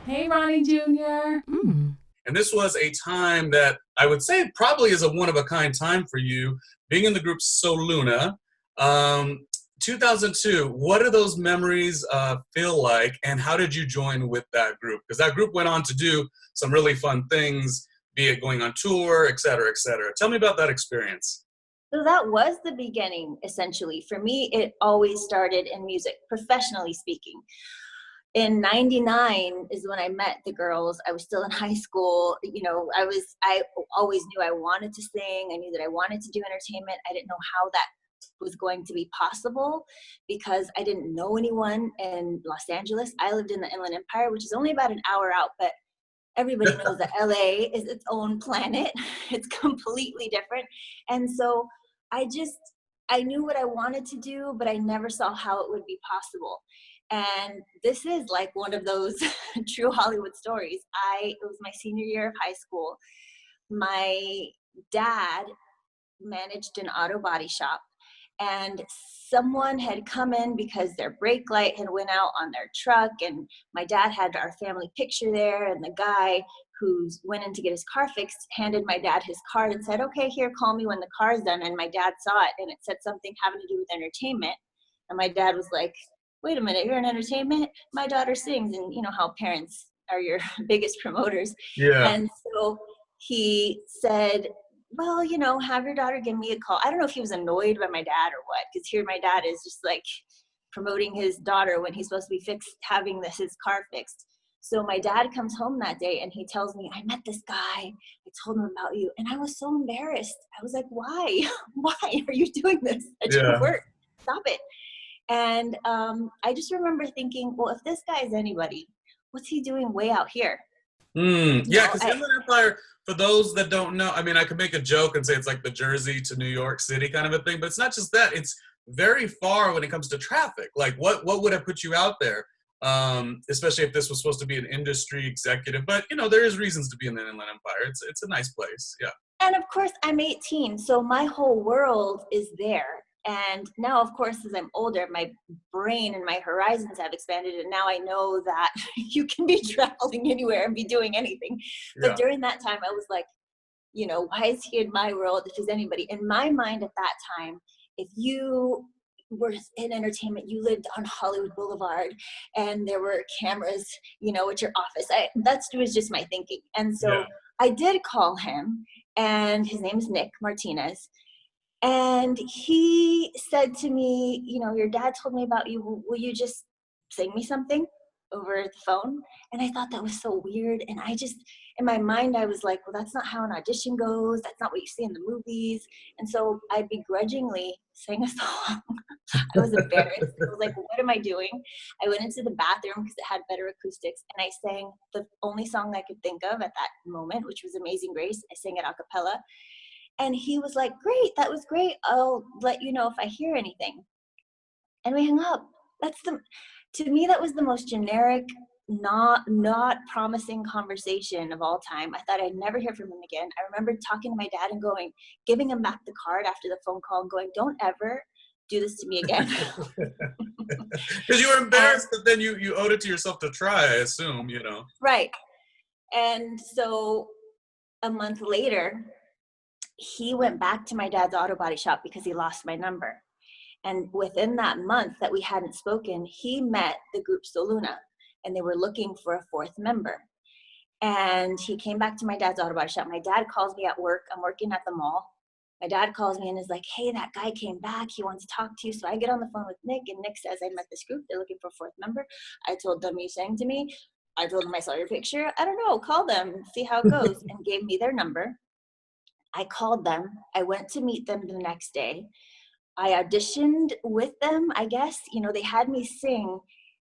Hey, Ronnie Jr. And this was a time that I would say probably is a one of a kind time for you, being in the group Soluna. Um, 2002, what do those memories feel like, and how did you join with that group? Because that group went on to do some really fun things, be it going on tour, et cetera, et cetera. Tell me about that experience. So that was the beginning, essentially. For me, it always started in music, professionally speaking. In 99 is when I met the girls. I was still in high school. I always knew I wanted to sing. I knew that I wanted to do entertainment. I didn't know how that was going to be possible because I didn't know anyone in Los Angeles. I lived in the Inland Empire, which is only about an hour out, but everybody knows that LA is its own planet. It's completely different. And so I knew what I wanted to do, but I never saw how it would be possible. And this is like one of those true Hollywood stories. It was my senior year of high school. My dad managed an auto body shop, and someone had come in because their brake light had went out on their truck, and my dad had our family picture there, and the guy who went in to get his car fixed handed my dad his card and said, okay, here, call me when the car's done. And my dad saw it, and it said something having to do with entertainment. And my dad was like, wait a minute, you're in entertainment? My daughter sings. And you know how parents are your biggest promoters. Yeah. And so he said, well, have your daughter give me a call. I don't know if he was annoyed by my dad or what, because here my dad is just like promoting his daughter when he's supposed to be having his car fixed. So my dad comes home that day and he tells me, I met this guy. I told him about you. And I was so embarrassed. I was like, why? Why are you doing this at your Yeah. work? Stop it. And I just remember thinking, well, if this guy is anybody, what's he doing way out here? Yeah, because Inland Empire, for those that don't know, I mean, I could make a joke and say it's like the Jersey to New York City kind of a thing, but it's not just that. It's very far when it comes to traffic. Like, what would have put you out there? Especially if this was supposed to be an industry executive. But, there is reasons to be in the Inland Empire. It's a nice place, yeah. And of course, I'm 18, so my whole world is there. And now, of course, as I'm older, my brain and my horizons have expanded. And now I know that you can be traveling anywhere and be doing anything. But Yeah. during that time, I was like, why is he in my world if he's anybody? In my mind at that time, if you were in entertainment, you lived on Hollywood Boulevard and there were cameras, at your office. That was just my thinking. And Yeah. so I did call him, and his name is Nick Martinez. And he said to me, your dad told me about you. Will you just sing me something over the phone? And I thought that was so weird. And in my mind, I was like, well, that's not how an audition goes. That's not what you see in the movies. And so I begrudgingly sang a song. I was embarrassed. I was like, what am I doing? I went into the bathroom because it had better acoustics, and I sang the only song I could think of at that moment, which was Amazing Grace. I sang it a cappella. And he was like, great, that was great. I'll let you know if I hear anything. And we hung up. To me, that was the most generic, not promising conversation of all time. I thought I'd never hear from him again. I remember talking to my dad and giving him back the card after the phone call and going, don't ever do this to me again. Because you were embarrassed, but then you owed it to yourself to try, I assume. Right. And so a month later, he went back to my dad's auto body shop because he lost my number. And within that month that we hadn't spoken, he met the group Soluna, and they were looking for a fourth member. And he came back to my dad's auto body shop. My dad calls me at work. I'm working at the mall. My dad calls me and is like, hey, that guy came back. He wants to talk to you. So I get on the phone with Nick, and Nick says, I met this group. They're looking for a fourth member. I told them you sang to me. I told them I saw your picture. I don't know. Call them, see how it goes, and gave me their number. I called them. I went to meet them the next day. I auditioned with them, I guess. They had me sing,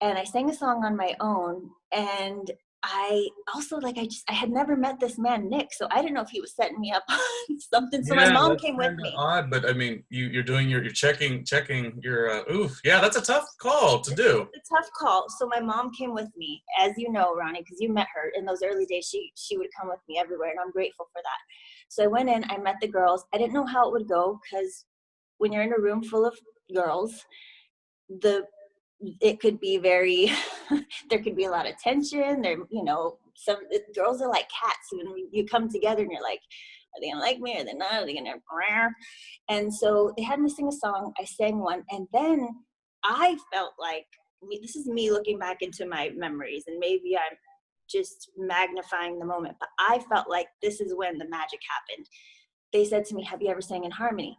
and I sang a song on my own. And I also, I had never met this man, Nick, so I didn't know if he was setting me up on something. So my Yeah, mom that's came with kind of me. odd, but I mean, you're doing you're checking your oof. Yeah, that's a tough call to do. It's a tough call. So my mom came with me, as you know, Ronnie, because you met her in those early days. She would come with me everywhere, and I'm grateful for that. So I went in, I met the girls. I didn't know how it would go because when you're in a room full of girls, the it could be very, there could be a lot of tension. There, you know, some girls are like cats. When you come together and you're like, are they gonna like me? Are they not? Are they gonna? And so they had me sing a song. I sang one, and then I felt like, this is me looking back into my memories, and maybe I'm just magnifying the moment, but I felt like this is when the magic happened. They said to me, have you ever sang in harmony?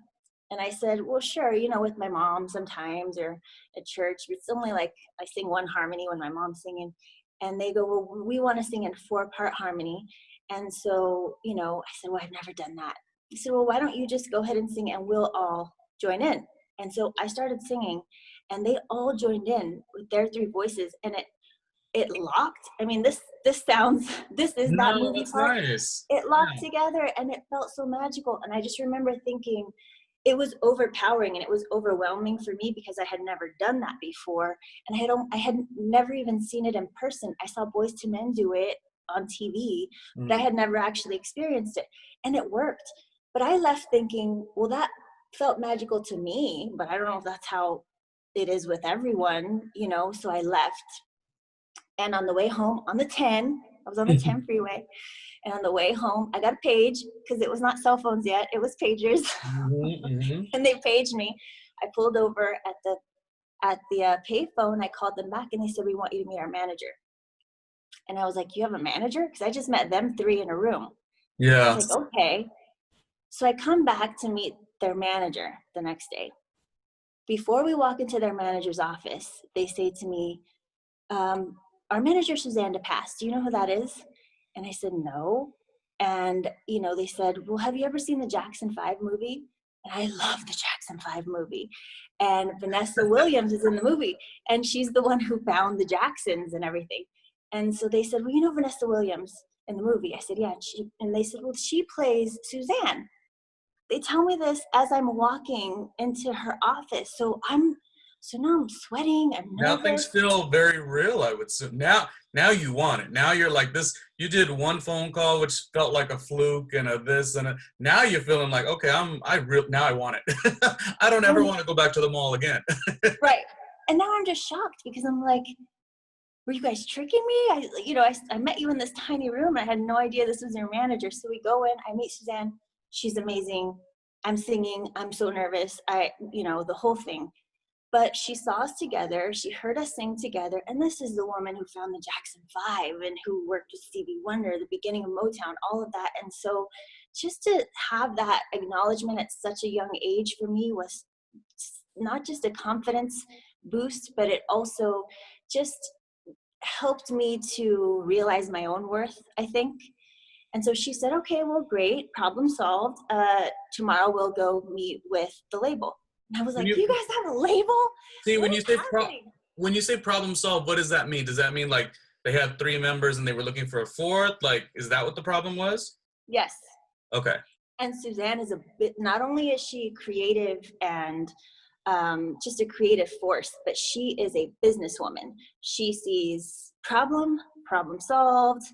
And I said, well, sure, you know, with my mom sometimes, or at church. It's only like I sing one harmony when my mom's singing. And they go, well, we want to sing in 4-part harmony. And so, you know, I said, well, I've never done that. He said, well, why don't you just go ahead and sing and we'll all join in. And so I started singing, and they all joined in with their 3 voices, and it locked. I mean, this sounds, this is that movie that's part. nice. It locked together, and it felt so magical. And I just remember thinking, it was overpowering and it was overwhelming for me because I had never done that before. And I had never even seen it in person. I saw Boyz II Men do it on TV, but I had never actually experienced it. And it worked. But I left thinking, well, that felt magical to me, but I don't know if that's how it is with everyone, you know. So I left. And on the way home, on the 10, I was on the 10 freeway. And on the way home, I got a page, because it was not cell phones yet. It was pagers. And they paged me. I pulled over at the pay phone. I called them back, and they said, we want you to meet our manager. And I was like, you have a manager? Because I just met them 3 in a room. Yeah. I was like, okay. So I come back to meet their manager the next day. Before we walk into their manager's office, they say to me, our manager, Suzanne passed. Do you know who that is? And I said, no. And, you know, they said, well, have you ever seen the Jackson 5 movie? And I love the Jackson 5 movie. And Vanessa Williams is in the movie. And she's the one who found the Jacksons and everything. And so they said, well, you know Vanessa Williams in the movie? I said, yeah. And they said, well, she plays Suzanne. They tell me this as I'm walking into her office. So now I'm sweating. I'm nervous. Now things feel very real, I would say. Now you want it. Now you're like this. You did one phone call, which felt like a fluke and a this and a. Now you're feeling like, okay, now I want it. I don't ever want to go back to the mall again. Right. And now I'm just shocked because I'm like, were you guys tricking me? I met you in this tiny room. I had no idea this was your manager. So we go in. I meet Suzanne. She's amazing. I'm singing. I'm so nervous. The whole thing. But she saw us together. She heard us sing together. And this is the woman who found the Jackson 5 and who worked with Stevie Wonder, the beginning of Motown, all of that. And so just to have that acknowledgement at such a young age for me was not just a confidence boost, but it also just helped me to realize my own worth, I think. And so she said, okay, well, great, problem solved. Tomorrow we'll go meet with the label. And I was like, you guys have a label? See, when you say problem solved, what does that mean? Does that mean like they had 3 members and they were looking for a 4th? Like, is that what the problem was? Yes. Okay. And Suzanne is not only is she creative and just a creative force, but she is a businesswoman. She sees problem solved,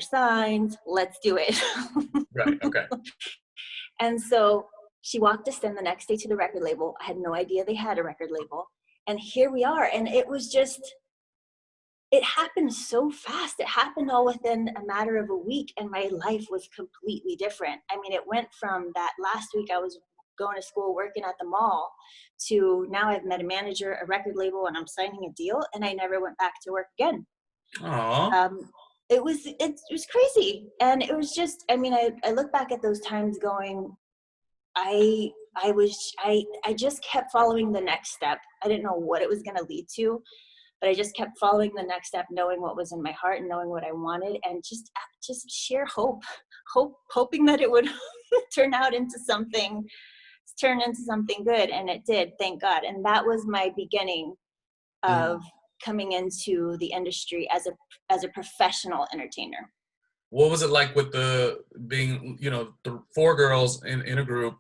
$signs, let's do it. Right, okay. And so she walked us in the next day to the record label. I had no idea they had a record label. And here we are. And it was just, it happened so fast. It happened all within a matter of a week. And my life was completely different. I mean, it went from that last week I was going to school, working at the mall, to now I've met a manager, a record label, and I'm signing a deal. And I never went back to work again. Aww. It was crazy. And it was just, I mean, I look back at those times going, I just kept following the next step. I didn't know what it was going to lead to, but I just kept following the next step, knowing what was in my heart and knowing what I wanted, and just sheer hoping that it would turn into something good. And it did, thank God. And that was my beginning of coming into the industry as a professional entertainer. What was it like with being the 4 girls in a group?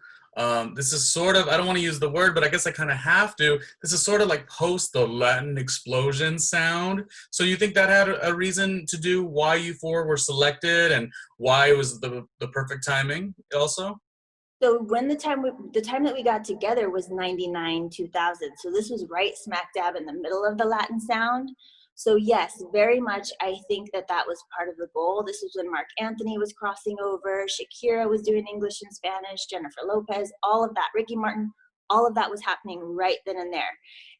This is sort of, I don't want to use the word, but I guess I kind of have to. This is sort of like post the Latin explosion sound. So you think that had a reason to do why you 4 were selected and why it was the perfect timing also? So when the time that we got together was 99, 2000. So this was right smack dab in the middle of the Latin sound. So yes, very much. I think that was part of the goal. This was when Mark Anthony was crossing over, Shakira was doing English and Spanish, Jennifer Lopez, all of that, Ricky Martin, all of that was happening right then and there.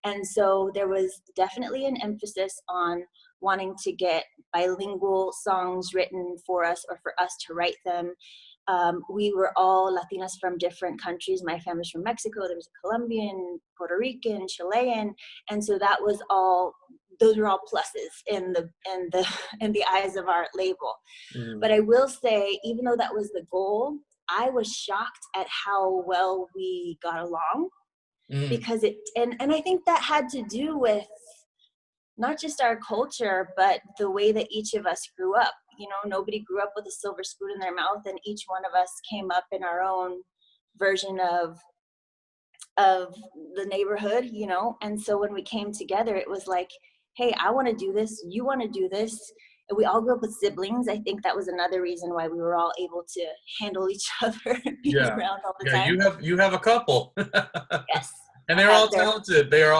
And so there was definitely an emphasis on wanting to get bilingual songs written for us or for us to write them. We were all Latinas from different countries. My family's from Mexico. There was a Colombian, Puerto Rican, Chilean, and so that was all. Those were all pluses in the eyes of our label. Mm. But I will say, even though that was the goal, I was shocked at how well we got along, because and I think that had to do with not just our culture, but the way that each of us grew up. You know, nobody grew up with a silver spoon in their mouth, and each one of us came up in our own version of the neighborhood, you know. And so when we came together, it was like, hey, I want to do this, you want to do this. And we all grew up with siblings. I think that was another reason why we were all able to handle each other and be around all the time. You have a couple. Yes. And they're all talented. They are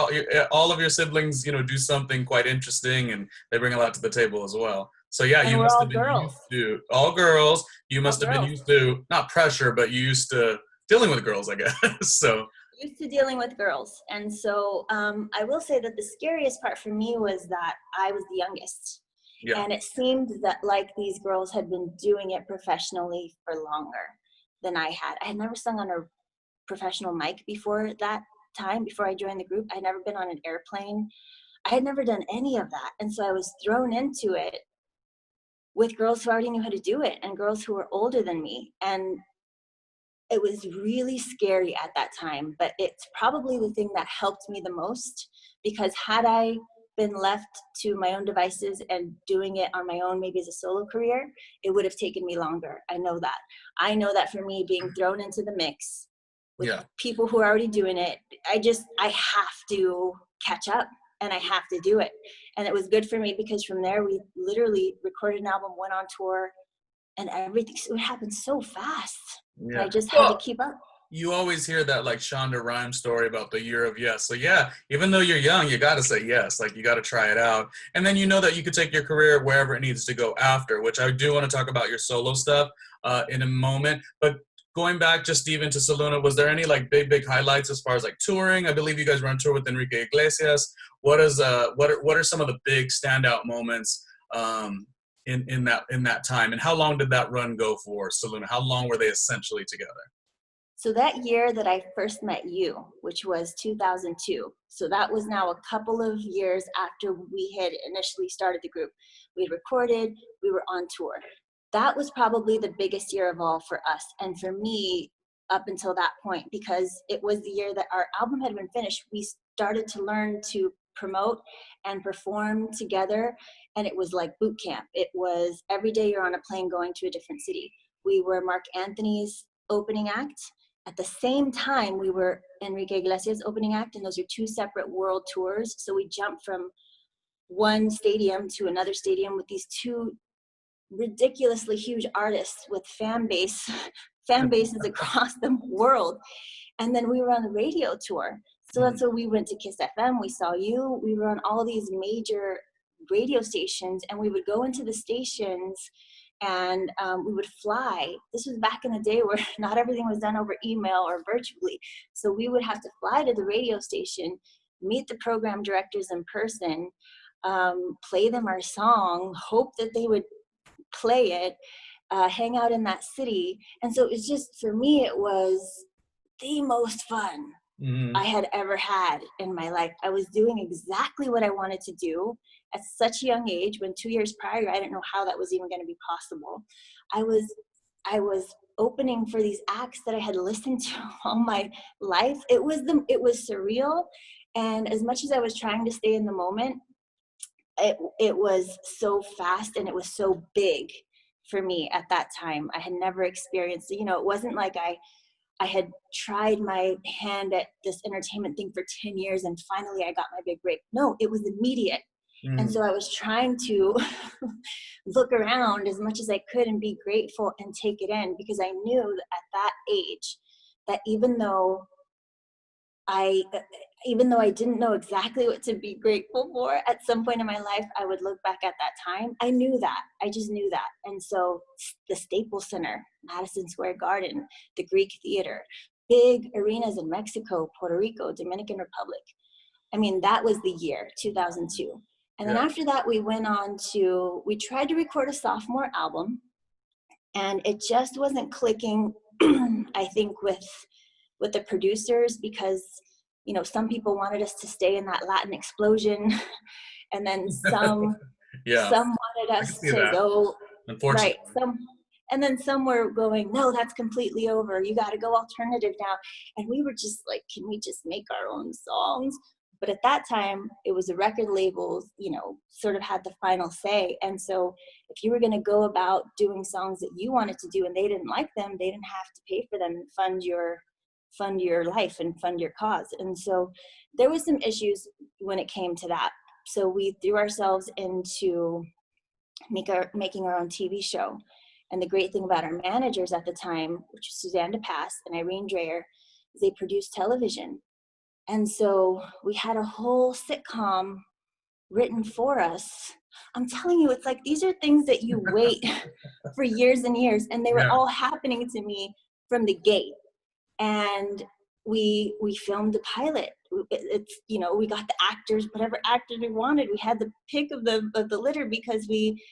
all of your siblings, you know, do something quite interesting, and they bring a lot to the table as well. So yeah, and you we're must all have been girls. used to all girls. You must have been used to not pressure, but you used to dealing with girls, I guess. So used to dealing with girls. And so I will say that the scariest part for me was that I was the youngest. Yeah. And it seemed that like these girls had been doing it professionally for longer than I had. I had never sung on a professional mic before that time, before I joined the group. I'd never been on an airplane. I had never done any of that. And so I was thrown into it with girls who already knew how to do it and girls who were older than me. And it was really scary at that time, but it's probably the thing that helped me the most, because had I been left to my own devices and doing it on my own, maybe as a solo career, it would have taken me longer. I know that. I know that for me, being thrown into the mix with people who are already doing it, I have to catch up and I have to do it. And it was good for me because from there, we literally recorded an album, went on tour, and everything, it happened so fast. Yeah. I just had to keep up. You always hear that like Shonda Rhimes story about the year of yes. So yeah, even though you're young, you got to say yes. Like you got to try it out. And then you know that you could take your career wherever it needs to go after, which I do want to talk about your solo stuff in a moment. But going back just even to Soluna, was there any like big highlights as far as like touring? I believe you guys were on tour with Enrique Iglesias. What are some of the big standout moments in that time, and how long did that run go for, Selena? How long were they essentially together? So that year that I first met you, which was 2002, so that was now a couple of years after we had initially started the group. We had recorded, we were on tour. That was probably the biggest year of all for us, and for me up until that point, because it was the year that our album had been finished. We started to learn to promote and perform together, and it was like boot camp. It was every day you're on a plane going to a different city. We were Mark Anthony's opening act. At the same time, we were Enrique Iglesias' opening act, and those are two separate world tours. So we jumped from one stadium to another stadium with these two ridiculously huge artists with fan bases across the world. And then we were on the radio tour. So that's where we went to Kiss FM. We saw you. We were on all these major radio stations, and we would go into the stations and we would fly. This was back in the day where not everything was done over email or virtually. So we would have to fly to the radio station, meet the program directors in person, play them our song, hope that they would play it, hang out in that city. And so it's just, for me, it was the most fun I had ever had in my life. I was doing exactly what I wanted to do at such a young age, when 2 years prior, I didn't know how that was even going to be possible. I was opening for these acts that I had listened to all my life. It was surreal. And as much as I was trying to stay in the moment, it was so fast and it was so big for me at that time. I had never experienced, it wasn't like I had tried my hand at this entertainment thing for 10 years and finally I got my big break. No, it was immediate. And so I was trying to look around as much as I could and be grateful and take it in, because I knew that at that age, that even though I didn't know exactly what to be grateful for, at some point in my life, I would look back at that time. I knew that. I just knew that. And so the Staples Center, Madison Square Garden, the Greek Theater, big arenas in Mexico, Puerto Rico, Dominican Republic. I mean, that was the year, 2002. And then after that, we tried to record a sophomore album, and it just wasn't clicking, I think, with the producers, because some people wanted us to stay in that Latin explosion, and then some wanted us to go right. And then some were going, no, that's completely over. You got to go alternative now. And we were just like, can we just make our own songs? But at that time, it was the record labels, sort of had the final say. And so if you were going to go about doing songs that you wanted to do and they didn't like them, they didn't have to pay for them and fund your life and fund your cause. And so there was some issues when it came to that. So we threw ourselves into making our own TV show. And the great thing about our managers at the time, which was Suzanne DePass and Irene Dreyer, is they produced television. And so we had a whole sitcom written for us. I'm telling you, it's like, these are things that you wait for years and years, and they were all happening to me from the gate. And we filmed the pilot. It's, we got the actors, whatever actors we wanted. We had the pick of the litter, because we,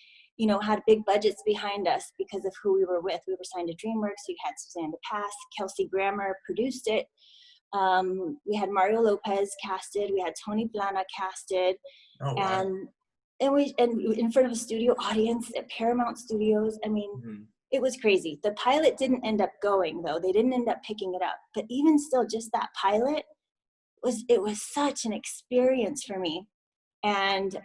had big budgets behind us because of who we were with. We were signed to DreamWorks. We had Suzanne DePass, Kelsey Grammer produced it. We had Mario Lopez casted. We had Tony Blana casted. Oh, wow. And in front of a studio audience at Paramount Studios. I mean, It was crazy. The pilot didn't end up going, though. They didn't end up picking it up. But even still, just that pilot was such an experience for me. And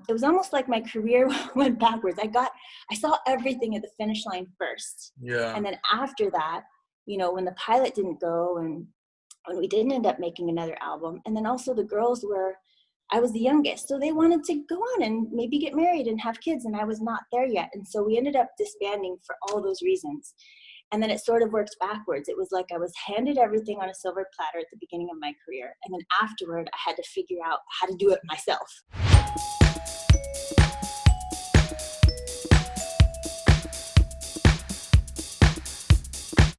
it was almost like my career went backwards. I saw everything at the finish line first. Yeah. And then after that, when the pilot didn't go, and when we didn't end up making another album, and then also the girls I was the youngest, so they wanted to go on and maybe get married and have kids, and I was not there yet. And so we ended up disbanding for all those reasons. And then it sort of worked backwards. It was like I was handed everything on a silver platter at the beginning of my career. And then afterward, I had to figure out how to do it myself.